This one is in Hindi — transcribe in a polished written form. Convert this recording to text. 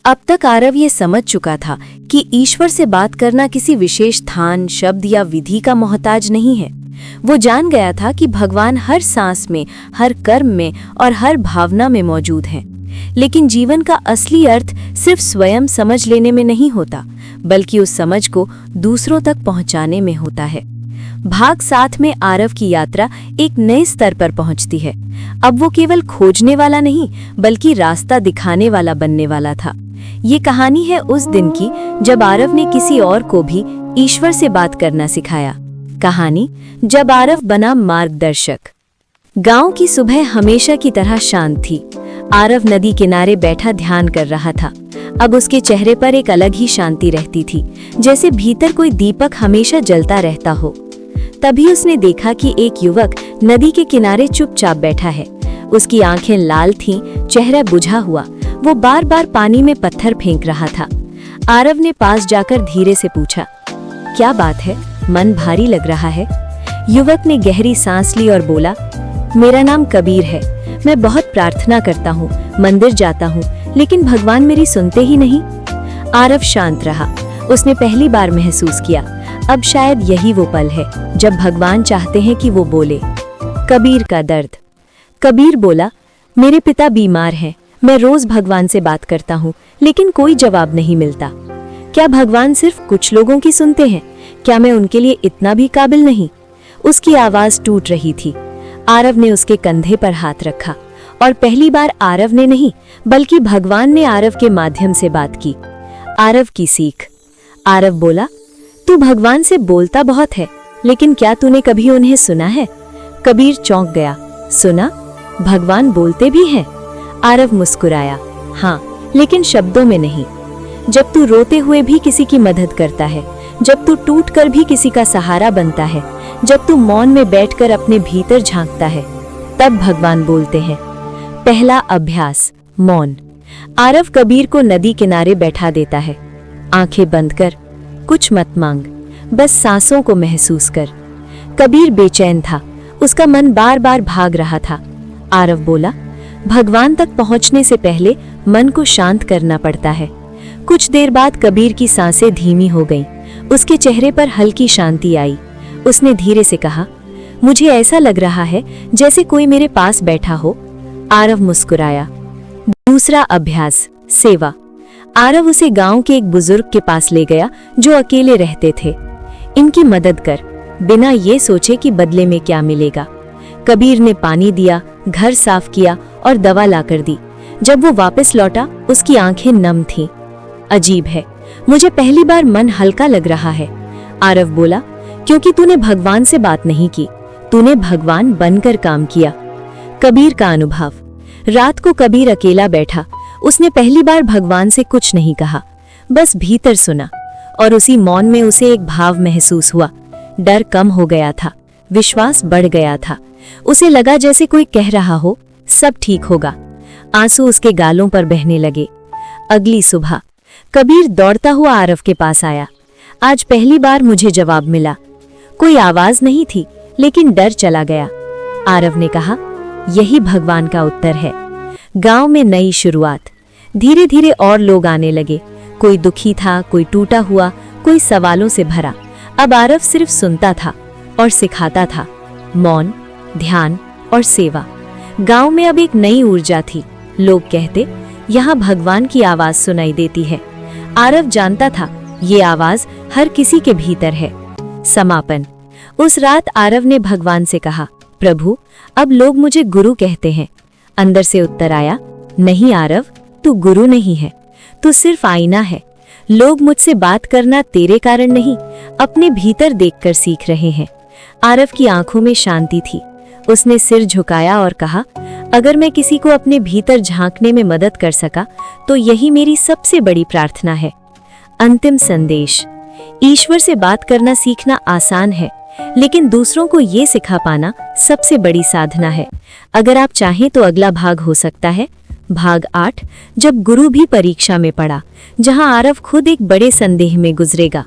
अब तक आरव ये समझ चुका था कि ईश्वर से बात करना किसी विशेष स्थान, शब्द या विधि का मोहताज नहीं है। वो जान गया था कि भगवान हर सांस में, हर कर्म में और हर भावना में मौजूद हैं। लेकिन जीवन का असली अर्थ सिर्फ स्वयं समझ लेने में नहीं होता, बल्कि उस समझ को दूसरों तक पहुंचाने में होता है। भाग 7 में आरव की यात्रा एक नए स्तर पर पहुंचती है। अब वो केवल खोजने वाला नहीं, बल्कि रास्ता दिखाने वाला बनने वाला था। ये कहानी है उस दिन की जब आरव ने किसी और को भी ईश्वर से बात करना सिखाया। कहानी जब आरव बना मार्गदर्शक। गांव की सुबह हमेशा की तरह शांत थी। आरव नदी किनारे बैठा ध्यान कर रहा था। अब उसके चेहरे पर एक अलग ही शांति रहती थी, जैसे भीतर कोई दीपक हमेशा जलता रहता हो। तभी उसने देखा कि एक युवक नदी के किनारे चुपचाप बैठा है। उसकी आंखें लाल थीं, चेहरा बुझा हुआ। वो बार बार पानी में पत्थर फेंक रहा था। आरव ने पास जाकर धीरे से पूछा, क्या बात है, मन भारी लग रहा है? युवक ने गहरी सांस ली और बोला, मेरा नाम कबीर है। मैं बहुत प्रार्थना करता हूँ, मंदिर जाता हूँ, लेकिन भगवान मेरी सुनते ही नहीं। आरव शांत रहा। उसने पहली बार महसूस किया, अब शायद यही वो पल है जब भगवान चाहते हैं कि वो बोले। कबीर का दर्द। कबीर बोला, मेरे पिता बीमार हैं। मैं रोज भगवान से बात करता हूँ, लेकिन कोई जवाब नहीं मिलता। क्या भगवान सिर्फ कुछ लोगों की सुनते हैं? क्या मैं उनके लिए इतना भी काबिल नहीं? उसकी आवाज टूट रही थी। आरव ने उसके कंधे पर हाथ रखा और पहली बार आरव ने नहीं, बल्कि भगवान ने आरव के माध्यम से बात की। आरव की सीख। आरव बोला, तू भगवान से बोलता बहुत है, लेकिन क्या तूने कभी उन्हें सुना है? कबीर चौंक गया। सुना? भगवान बोलते भी हैं? आरव मुस्कुराया, हाँ, लेकिन शब्दों में नहीं। जब तू रोते हुए भी किसी की मदद करता है, जब तू टूटकर भी किसी का सहारा बनता है, जब तू मौन में बैठकर अपने भीतर झांकता है, तब भगवान बोलते हैं। पहला अभ्यास, मौन। आरव कबीर को नदी किनारे बैठा देता है। आंखें बंद कर, कुछ मत मांग, बस सांसों को महसूस कर। कबीर बेचैन था, उसका मन बार बार भाग रहा था। आरव बोला, भगवान तक पहुंचने से पहले मन को शांत करना पड़ता है। कुछ देर बाद कबीर की सांसें धीमी हो गईं। उसके चेहरे पर हल्की शांति आई। उसने धीरे से कहा, मुझे ऐसा लग रहा है जैसे कोई मेरे पास बैठा हो। आरव मुस्कुराया। दूसरा अभ्यास, सेवा। आरव उसे गांव के एक बुजुर्ग के पास ले गया जो अकेले रहते थे। इनकी मदद कर, बिना ये सोचे कि बदले में क्या मिलेगा। कबीर ने पानी दिया, घर साफ किया और दवा लाकर दी। जब वो वापस लौटा, उसकी आंखें नम थीं। अजीब है, मुझे पहली बार मन हल्का लग रहा है। आरव बोला, क्योंकि तूने भगवान से बात नहीं की, तूने भगवान बनकर काम किया। कबीर का अनुभव। रात को कबीर अकेला बैठा। उसने पहली बार भगवान से कुछ नहीं कहा, बस भीतर सुना। और उसी मौन में उसे एक भाव महसूस हुआ। डर कम हो गया था, विश्वास बढ़ गया था। उसे लगा जैसे कोई कह रहा हो, सब ठीक होगा। आंसू उसके गालों पर बहने लगे। अगली सुबह कबीर दौड़ता हुआ आरव के पास आया। आज पहली बार मुझे जवाब मिला। कोई आवाज नहीं थी, लेकिन डर चला गया। आरव ने कहा, यही भगवान का उत्तर है। गांव में नई शुरुआत। धीरे धीरे और लोग आने लगे। कोई दुखी था, कोई टूटा हुआ, कोई सवालों से भरा। अब आरव सिर्फ सुनता था और सिखाता था। मौन, ध्यान और सेवा। गांव में अब एक नई ऊर्जा थी। लोग कहते, यहाँ भगवान की आवाज सुनाई देती है। आरव जानता था, ये आवाज हर किसी के भीतर है। समापन। उस रात आरव ने भगवान से कहा, प्रभु, अब लोग मुझे गुरु कहते हैं। अंदर से उत्तर आया, नहीं आरव, तू गुरु नहीं है, तू सिर्फ आईना है। लोग मुझसे बात करना तेरे कारण नहीं, अपने भीतर देखकर सीख रहे हैं। आरव की आंखों में शांति थी। उसने सिर झुकाया और कहा, अगर मैं किसी को अपने भीतर झांकने में मदद कर सका, तो यही मेरी सबसे बड़ी प्रार्थना है। अंतिम संदेश। ईश्वर से बात करना सीखना आसान है, लेकिन दूसरों को ये सिखा पाना सबसे बड़ी साधना है। अगर आप चाहें तो अगला भाग हो सकता है भाग 8, जब गुरु भी परीक्षा में पड़ा, जहां आरव खुद एक बड़े संदेह में गुजरेगा।